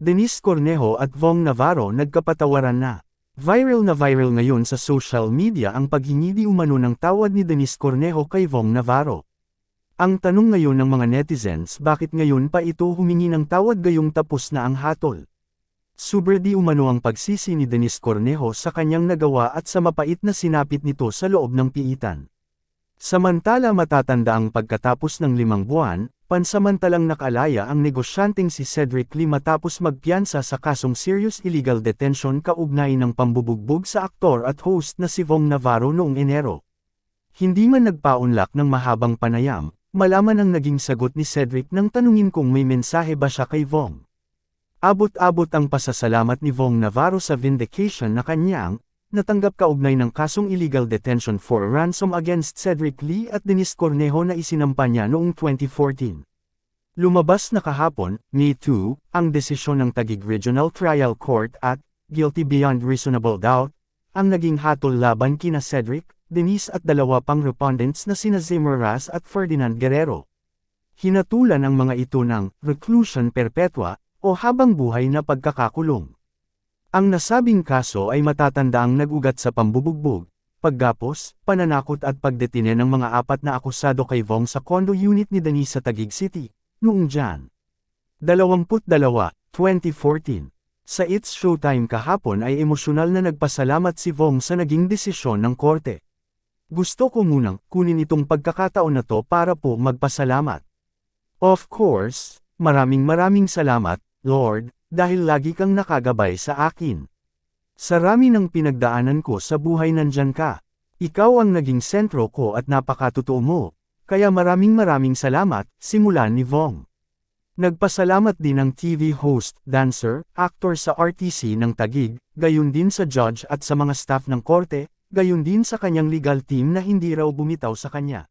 Denise Cornejo at Vong Navarro nagkapatawaran na. Viral na viral ngayon sa social media ang paghingi di umano ng tawad ni Denise Cornejo kay Vong Navarro. Ang tanong ngayon ng mga netizens, bakit ngayon pa ito humingi ng tawad gayong tapos na ang hatol? Super di umano ang pagsisi ni Denise Cornejo sa kanyang nagawa at sa mapait na sinapit nito sa loob ng piitan. Samantala matatandaang pagkatapos ng 5 buwan, pansamantalang nakalaya ang negosyanteng si Cedric Lee matapos magpiyansa sa kasong serious illegal detention kaugnay ng pambubugbog sa aktor at host na si Vong Navarro noong Enero. Hindi man nagpaunlak ng mahabang panayam, malaman ang naging sagot ni Cedric nang tanungin kung may mensahe ba siya kay Vong. Abot-abot ang pasasalamat ni Vong Navarro sa vindication na kanyang natanggap kaugnay ng kasong illegal detention for ransom against Cedric Lee at Denise Cornejo na isinampa niya noong 2014. Lumabas na kahapon, May 2, ang desisyon ng Taguig Regional Trial Court at, guilty beyond reasonable doubt, ang naging hatol laban kina Cedric, Denise at dalawa pang respondents na sina Zimmerras at Ferdinand Guerrero. Hinatulan ang mga ito ng reclusion perpetua o habang buhay na pagkakakulong. Ang nasabing kaso ay matatandaang nag-ugat sa pambubugbog, paggapos, pananakot at pagdetine ng mga 4 na akusado kay Vong sa condo unit ni Denise sa Taguig City, noong Jan. 22, 2014. Sa It's Showtime kahapon ay emosyonal na nagpasalamat si Vong sa naging desisyon ng korte. Gusto ko munang kunin itong pagkakataon na to para po magpasalamat. Of course, maraming salamat, Lord, dahil lagi kang nakagabay sa akin. Sa rami ng pinagdaanan ko sa buhay nandyan ka. Ikaw ang naging sentro ko at napakatotoo mo, kaya maraming salamat, simulan ni Vong. Nagpasalamat din ang TV host, dancer, actor sa RTC ng Taguig, gayon din sa judge at sa mga staff ng korte, gayon din sa kanyang legal team na hindi raw bumitaw sa kanya.